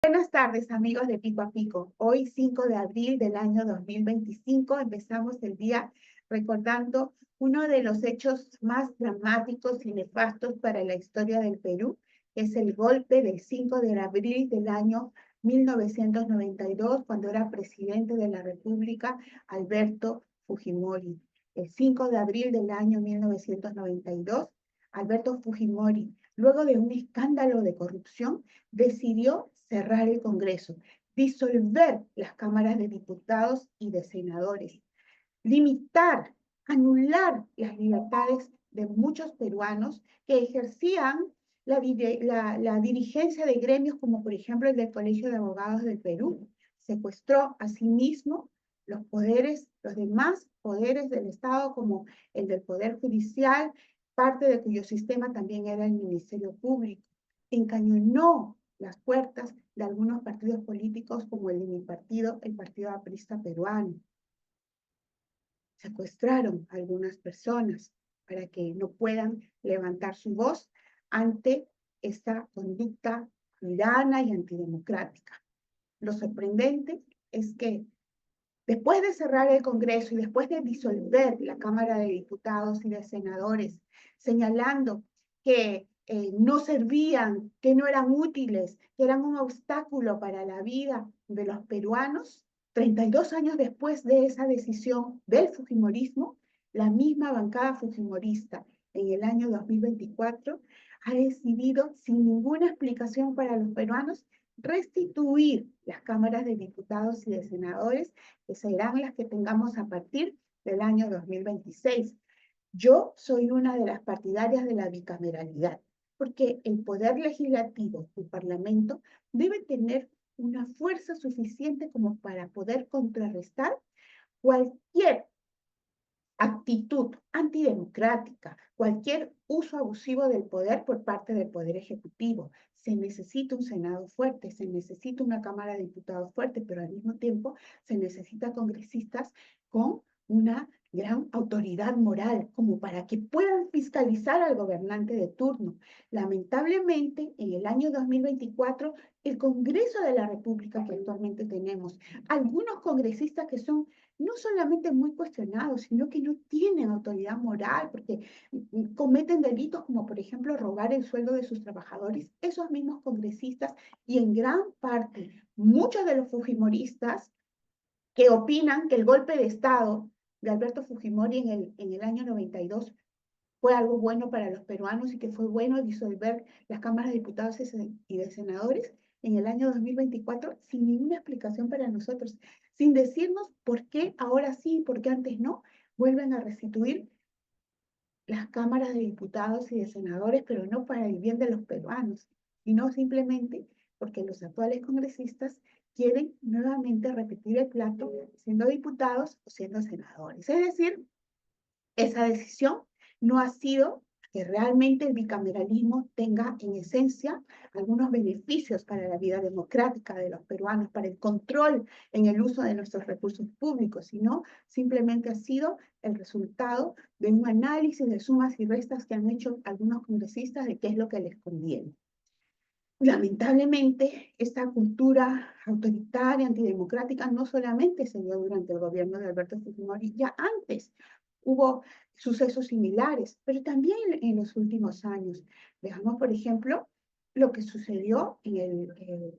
Buenas tardes, amigos de Pico a Pico. Hoy, 5 de abril del año 2025, empezamos el día recordando uno de los hechos más dramáticos y nefastos para la historia del Perú, que es el golpe del 5 de abril del año 1992, cuando era presidente de la República Alberto Fujimori. El 5 de abril del año 1992, Alberto Fujimori, luego de un escándalo de corrupción, decidió cerrar el Congreso, disolver las cámaras de diputados y de senadores, limitar, anular las libertades de muchos peruanos que ejercían la dirigencia de gremios como por ejemplo el del Colegio de Abogados del Perú. Secuestró asimismo los poderes, los demás poderes del Estado como el del Poder Judicial, parte de cuyo sistema también era el Ministerio Público. Encañonó las puertas de algunos partidos políticos como el de mi partido, el Partido Aprista Peruano. Secuestraron a algunas personas para que no puedan levantar su voz ante esta conducta tirana y antidemocrática. Lo sorprendente es que después de cerrar el Congreso y después de disolver la Cámara de Diputados y de Senadores, señalando que no servían, que no eran útiles, que eran un obstáculo para la vida de los peruanos, 32 años después de esa decisión del fujimorismo, la misma bancada fujimorista en el año 2024 ha decidido, sin ninguna explicación para los peruanos, restituir las cámaras de diputados y de senadores, que serán las que tengamos a partir del año 2026. Yo soy una de las partidarias de la bicameralidad, porque el poder legislativo, el Parlamento, debe tener una fuerza suficiente como para poder contrarrestar cualquier actitud antidemocrática, cualquier uso abusivo del poder por parte del Poder Ejecutivo. Se necesita un Senado fuerte, se necesita una Cámara de Diputados fuerte, pero al mismo tiempo se necesita congresistas con una gran autoridad moral, como para que puedan fiscalizar al gobernante de turno. Lamentablemente, en el año 2024, el Congreso de la República que actualmente tenemos, algunos congresistas que son no solamente muy cuestionados, sino que no tienen autoridad moral porque cometen delitos como por ejemplo robar el sueldo de sus trabajadores, esos mismos congresistas y en gran parte muchos de los fujimoristas que opinan que el golpe de Estado de Alberto Fujimori en el año 92 fue algo bueno para los peruanos y que fue bueno disolver las cámaras de diputados y de senadores en el año 2024 sin ninguna explicación para nosotros, sin decirnos por qué ahora sí y por qué antes no, vuelven a restituir las cámaras de diputados y de senadores, pero no para el bien de los peruanos, sino simplemente porque los actuales congresistas quieren nuevamente repetir el plato siendo diputados o siendo senadores. Es decir, esa decisión no ha sido que realmente el bicameralismo tenga en esencia algunos beneficios para la vida democrática de los peruanos, para el control en el uso de nuestros recursos públicos, sino simplemente ha sido el resultado de un análisis de sumas y restas que han hecho algunos congresistas de qué es lo que les conviene. Lamentablemente, esta cultura autoritaria, antidemocrática, no solamente se dio durante el gobierno de Alberto Fujimori, ya antes hubo sucesos similares, pero también en los últimos años. Veamos, por ejemplo, lo que sucedió en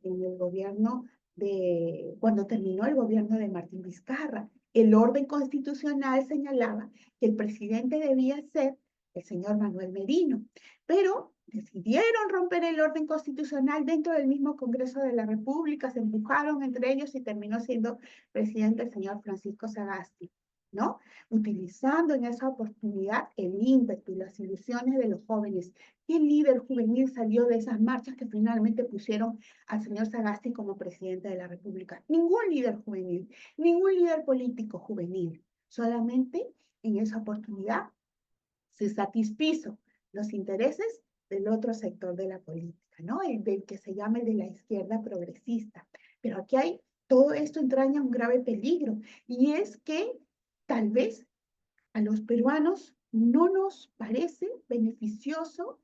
el gobierno de, cuando terminó el gobierno de Martín Vizcarra. El orden constitucional señalaba que el presidente debía ser el señor Manuel Merino, pero decidieron romper el orden constitucional dentro del mismo Congreso de la República, se empujaron entre ellos y terminó siendo presidente el señor Francisco Sagasti, ¿no? Utilizando en esa oportunidad el ímpetu y las ilusiones de los jóvenes. ¿Qué líder juvenil salió de esas marchas que finalmente pusieron al señor Sagasti como presidente de la República? Ningún líder juvenil, ningún líder político juvenil. Solamente en esa oportunidad se satisfizo los intereses del otro sector de la política, ¿no? El del que se llama el de la izquierda progresista. Pero aquí hay todo esto entraña un grave peligro, y es que tal vez a los peruanos no nos parece beneficioso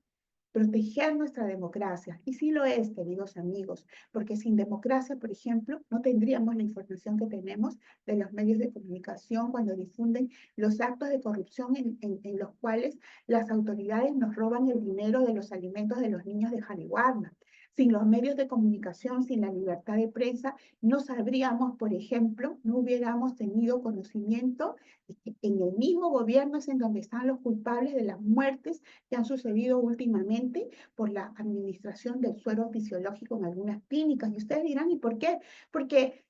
proteger nuestra democracia. Y sí lo es, queridos amigos, porque sin democracia, por ejemplo, no tendríamos la información que tenemos de los medios de comunicación cuando difunden los actos de corrupción en los cuales las autoridades nos roban el dinero de los alimentos de los niños de Jariguarna. Sin los medios de comunicación, sin la libertad de prensa, no sabríamos, por ejemplo, no hubiéramos tenido conocimiento de que en el mismo gobierno es en donde están los culpables de las muertes que han sucedido últimamente por la administración del suero fisiológico en algunas clínicas. Y ustedes dirán, ¿y por qué? Porque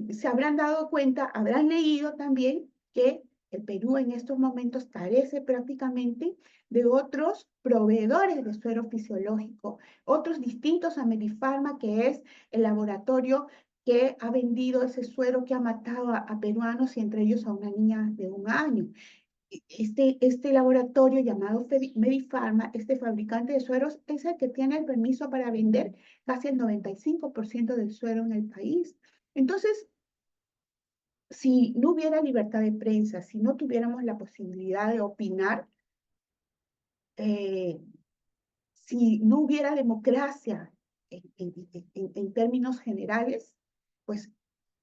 se habrán dado cuenta, habrán leído también que el Perú en estos momentos carece prácticamente de otros proveedores de suero fisiológico, otros distintos a Medifarma, que es el laboratorio que ha vendido ese suero que ha matado a peruanos y entre ellos a una niña de 1 año. Este laboratorio llamado Medifarma, este fabricante de sueros, es el que tiene el permiso para vender casi el 95% del suero en el país. Entonces, si no hubiera libertad de prensa, si no tuviéramos la posibilidad de opinar, eh, si no hubiera democracia en términos generales, pues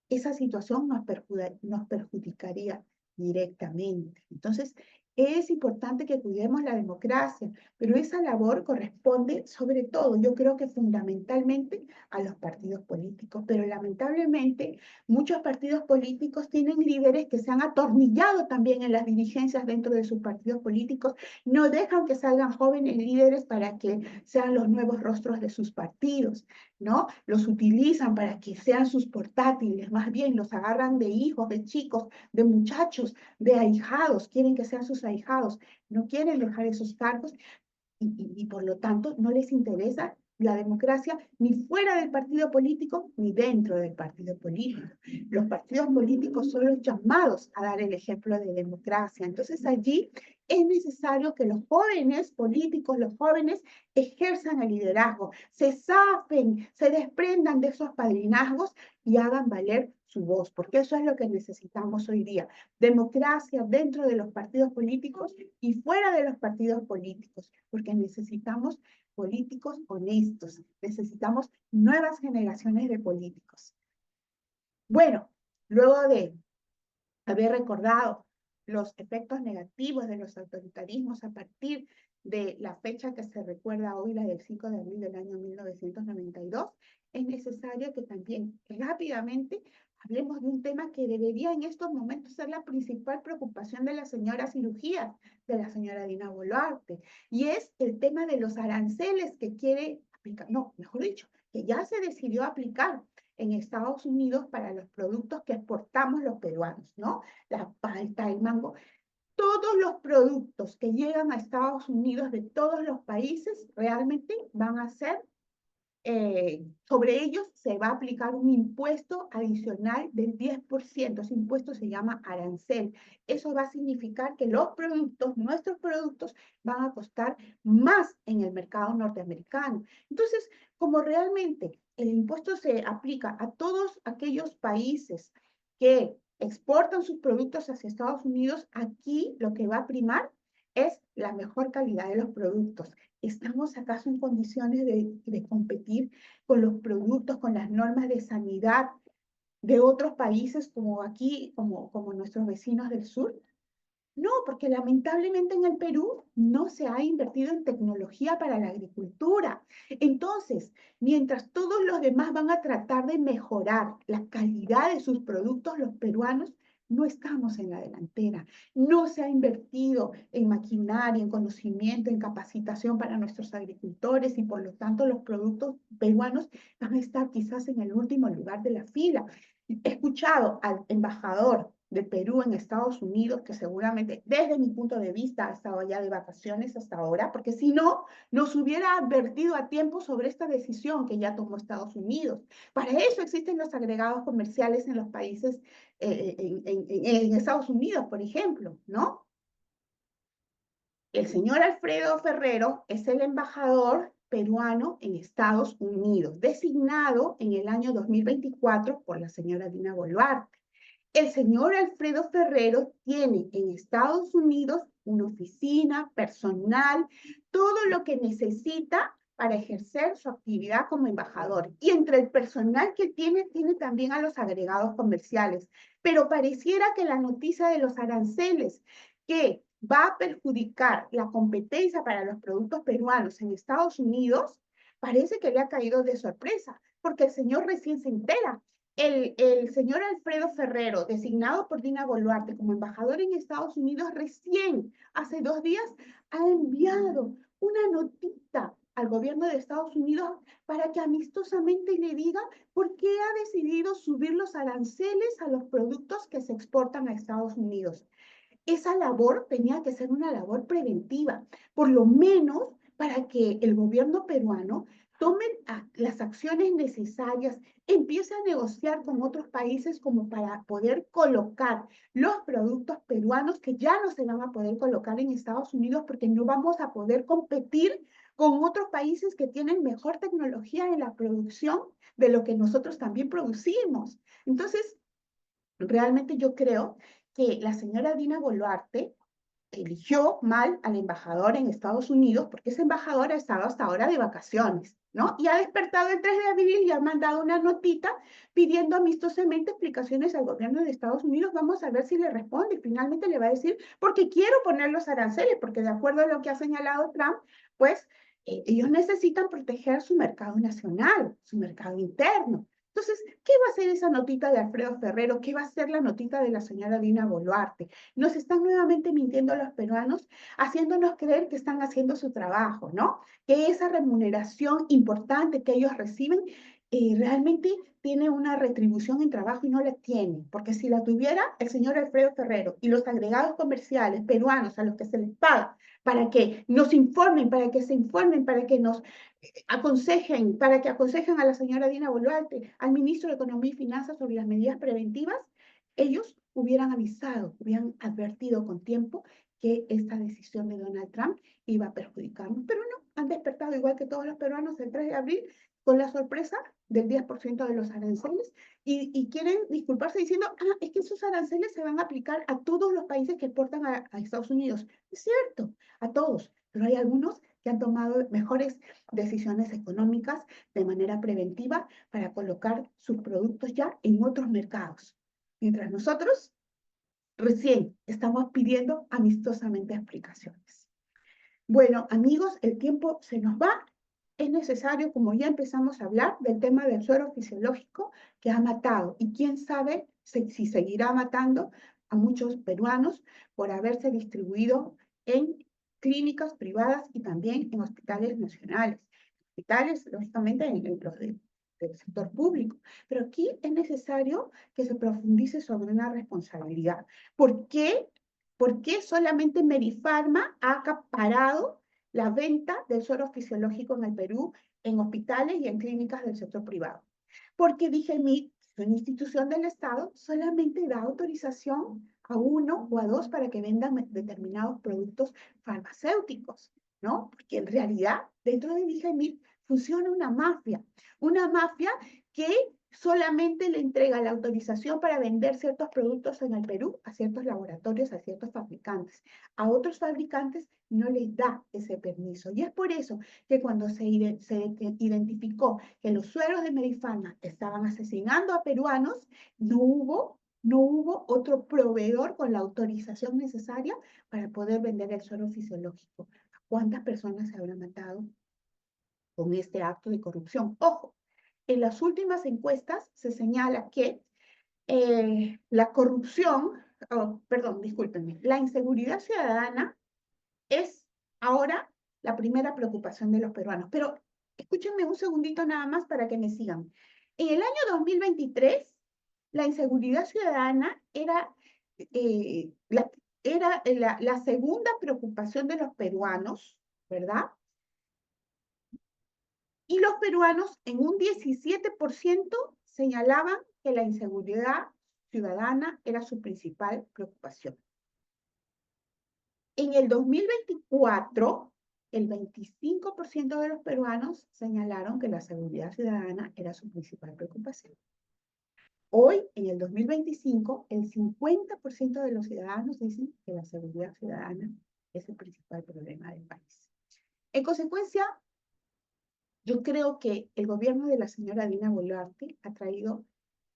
esa situación nos perjudicaría directamente. Entonces, es importante que cuidemos la democracia, pero esa labor corresponde sobre todo, yo creo que fundamentalmente a los partidos políticos, pero lamentablemente muchos partidos políticos tienen líderes que se han atornillado también en las dirigencias dentro de sus partidos políticos, no dejan que salgan jóvenes líderes para que sean los nuevos rostros de sus partidos, ¿no? Los utilizan para que sean sus portátiles, más bien los agarran de hijos, de chicos, de muchachos, de ahijados, quieren que sean sus ahijados, no quieren dejar esos cargos y por lo tanto no les interesa la democracia ni fuera del partido político ni dentro del partido político. Los partidos políticos son los llamados a dar el ejemplo de democracia. Entonces allí es necesario que los jóvenes políticos, los jóvenes ejerzan el liderazgo, se zafen, se desprendan de esos padrinazgos y hagan valer su voz, porque eso es lo que necesitamos hoy día. Democracia dentro de los partidos políticos y fuera de los partidos políticos, porque necesitamos políticos honestos, necesitamos nuevas generaciones de políticos. Bueno, luego de haber recordado los efectos negativos de los autoritarismos a partir de la fecha que se recuerda hoy, la del 5 de abril del año 1992, es necesario que también rápidamente hablemos de un tema que debería en estos momentos ser la principal preocupación de la señora cirugía, de la señora Dina Boluarte, y es el tema de los aranceles que quiere aplicar, no, mejor dicho, que ya se decidió aplicar en Estados Unidos para los productos que exportamos los peruanos, ¿no? La palta, el mango. Todos los productos que llegan a Estados Unidos de todos los países realmente van a ser, sobre ellos se va a aplicar un impuesto adicional del 10%. Ese impuesto se llama arancel. Eso va a significar que los productos, nuestros productos, van a costar más en el mercado norteamericano. Entonces, como realmente el impuesto se aplica a todos aquellos países que exportan sus productos hacia Estados Unidos, aquí lo que va a primar es la mejor calidad de los productos. ¿Estamos acaso en condiciones de competir con los productos, con las normas de sanidad de otros países como aquí, como nuestros vecinos del sur? No, porque lamentablemente en el Perú no se ha invertido en tecnología para la agricultura. Entonces, mientras todos los demás van a tratar de mejorar la calidad de sus productos, los peruanos no estamos en la delantera. No se ha invertido en maquinaria, en conocimiento, en capacitación para nuestros agricultores y por lo tanto los productos peruanos van a estar quizás en el último lugar de la fila. He escuchado al embajador de Perú en Estados Unidos, que seguramente desde mi punto de vista ha estado ya de vacaciones hasta ahora, porque si no, nos hubiera advertido a tiempo sobre esta decisión que ya tomó Estados Unidos. Para eso existen los agregados comerciales en los países, en Estados Unidos, por ejemplo, ¿no? El señor Alfredo Ferrero es el embajador peruano en Estados Unidos, designado en el año 2024 por la señora Dina Boluarte. El señor Alfredo Ferrero tiene en Estados Unidos una oficina, personal, todo lo que necesita para ejercer su actividad como embajador. Y entre el personal que tiene también a los agregados comerciales. Pero pareciera que la noticia de los aranceles, que va a perjudicar la competencia para los productos peruanos en Estados Unidos, parece que le ha caído de sorpresa, porque el señor recién se entera. El señor Alfredo Ferrero, designado por Dina Boluarte como embajador en Estados Unidos, recién hace 2 días ha enviado una notita al gobierno de Estados Unidos para que amistosamente le diga por qué ha decidido subir los aranceles a los productos que se exportan a Estados Unidos. Esa labor tenía que ser una labor preventiva, por lo menos para que el gobierno peruano tome las acciones necesarias, empiece a negociar con otros países como para poder colocar los productos peruanos que ya no se van a poder colocar en Estados Unidos porque no vamos a poder competir con otros países que tienen mejor tecnología en la producción de lo que nosotros también producimos. Entonces, realmente yo creo que la señora Dina Boluarte eligió mal al embajador en Estados Unidos porque ese embajador ha estado hasta ahora de vacaciones, ¿no? Y ha despertado el 3 de abril y ha mandado una notita pidiendo amistosamente explicaciones al gobierno de Estados Unidos. Vamos a ver si le responde. Finalmente le va a decir, porque quiero poner los aranceles, porque de acuerdo a lo que ha señalado Trump, pues ellos necesitan proteger su mercado nacional, su mercado interno. Entonces, ¿qué va a hacer esa notita de Alfredo Ferrero? ¿Qué va a hacer la notita de la señora Dina Boluarte? Nos están nuevamente mintiendo a los peruanos, haciéndonos creer que están haciendo su trabajo, ¿no? Que esa remuneración importante que ellos reciben realmente tiene una retribución en trabajo y no la tiene, porque si la tuviera el señor Alfredo Ferrero y los agregados comerciales peruanos a los que se les paga para que nos informen, para que se informen, para que nos aconsejen, para que aconsejen a la señora Dina Boluarte, al ministro de Economía y Finanzas sobre las medidas preventivas, ellos hubieran avisado, hubieran advertido con tiempo que esta decisión de Donald Trump iba a perjudicarnos. Pero no, han despertado igual que todos los peruanos el 3 de abril con la sorpresa del 10% de los aranceles y quieren disculparse diciendo, es que esos aranceles se van a aplicar a todos los países que exportan a Estados Unidos. Es cierto, a todos, pero hay algunos que han tomado mejores decisiones económicas de manera preventiva para colocar sus productos ya en otros mercados. Mientras nosotros recién estamos pidiendo amistosamente explicaciones. Bueno, amigos, el tiempo se nos va. Es necesario, como ya empezamos a hablar, del tema del suero fisiológico que ha matado. Y quién sabe si seguirá matando a muchos peruanos por haberse distribuido en clínicas privadas y también en hospitales nacionales. Hospitales, lógicamente, en los del sector público. Pero aquí es necesario que se profundice sobre una responsabilidad. ¿Por qué solamente Merifarma ha acaparado la venta del suero fisiológico en el Perú en hospitales y en clínicas del sector privado? Porque DIGEMIT, una institución del Estado, solamente da autorización a 1 o a 2 para que vendan determinados productos farmacéuticos, ¿no? Porque en realidad dentro de DIGEMIT funciona una mafia que solamente le entrega la autorización para vender ciertos productos en el Perú a ciertos laboratorios, a ciertos fabricantes. A otros fabricantes no les da ese permiso. Y es por eso que cuando se identificó que los sueros de Merifarma estaban asesinando a peruanos, no hubo otro proveedor con la autorización necesaria para poder vender el suero fisiológico. ¿Cuántas personas se habrán matado con este acto de corrupción? Ojo, en las últimas encuestas se señala que la corrupción, perdón, discúlpenme, la inseguridad ciudadana es ahora la primera preocupación de los peruanos. Pero escúchenme un segundito nada más para que me sigan. En el año 2023, la inseguridad ciudadana era, la segunda preocupación de los peruanos, ¿verdad? Y los peruanos en un 17% señalaban que la inseguridad ciudadana era su principal preocupación. En el 2024, el 25% de los peruanos señalaron que la seguridad ciudadana era su principal preocupación. Hoy, en el 2025, el 50% de los ciudadanos dicen que la seguridad ciudadana es el principal problema del país. En consecuencia, yo creo que el gobierno de la señora Dina Boluarte ha traído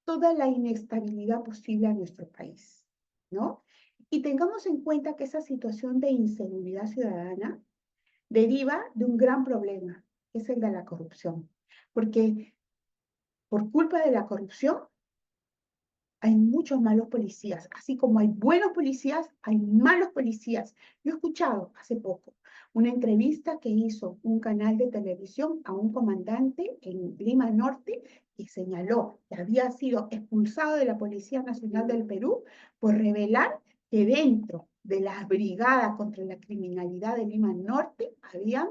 toda la inestabilidad posible a nuestro país, ¿no? Y tengamos en cuenta que esa situación de inseguridad ciudadana deriva de un gran problema, que es el de la corrupción. Porque por culpa de la corrupción hay muchos malos policías. Así como hay buenos policías, hay malos policías. Yo he escuchado hace poco una entrevista que hizo un canal de televisión a un comandante en Lima Norte que señaló que había sido expulsado de la Policía Nacional del Perú por revelar que dentro de las brigadas contra la criminalidad de Lima Norte habían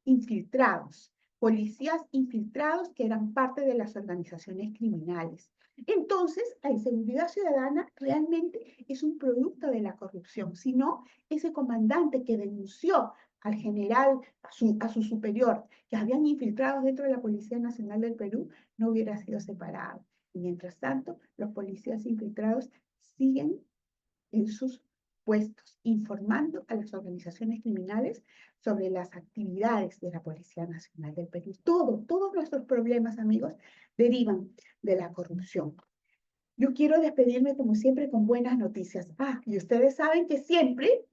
infiltrados, policías infiltrados que eran parte de las organizaciones criminales. Entonces, la inseguridad ciudadana realmente es un producto de la corrupción, sino ese comandante que denunció al general, a su superior, que habían infiltrado dentro de la Policía Nacional del Perú, no hubiera sido separado. Y mientras tanto, los policías infiltrados siguen en sus puestos, informando a las organizaciones criminales sobre las actividades de la Policía Nacional del Perú. Todos nuestros problemas, amigos, derivan de la corrupción. Yo quiero despedirme, como siempre, con buenas noticias. Y ustedes saben que siempre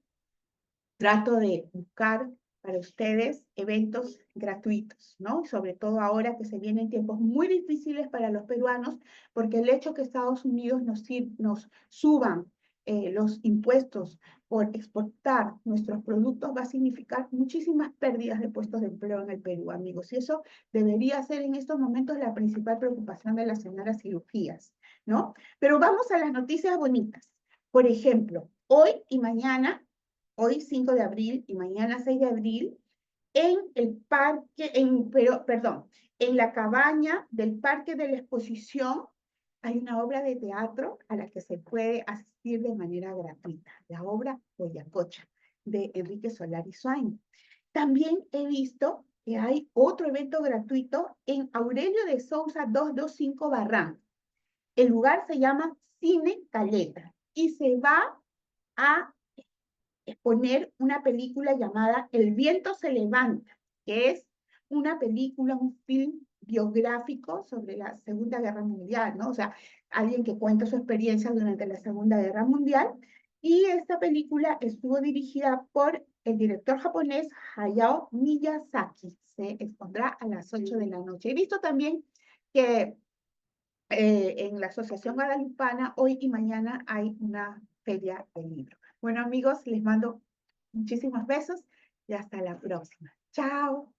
trato de buscar para ustedes eventos gratuitos, ¿no? Sobre todo ahora que se vienen tiempos muy difíciles para los peruanos, porque el hecho que Estados Unidos nos suban los impuestos por exportar nuestros productos va a significar muchísimas pérdidas de puestos de empleo en el Perú, amigos. Y eso debería ser en estos momentos la principal preocupación de las señoras cirugías, ¿no? Pero vamos a las noticias bonitas. Por ejemplo, hoy y mañana, hoy 5 de abril y mañana 6 de abril, en el parque, en la cabaña del Parque de la Exposición, hay una obra de teatro a la que se puede asistir de manera gratuita, la obra Boyacocha, de Enrique Solari Swain. También he visto que hay otro evento gratuito en Aurelio de Sousa 225 Barranco. El lugar se llama Cine Caleta y se va a exponer una película llamada El viento se levanta, que es una película, un film biográfico sobre la Segunda Guerra Mundial, ¿no? O sea, alguien que cuenta su experiencia durante la Segunda Guerra Mundial. Y esta película estuvo dirigida por el director japonés Hayao Miyazaki. Se expondrá a las 8 de la noche. He visto también que en la Asociación Guadalupana hoy y mañana hay una feria del libro. Bueno, amigos, les mando muchísimos besos y hasta la próxima. Chao.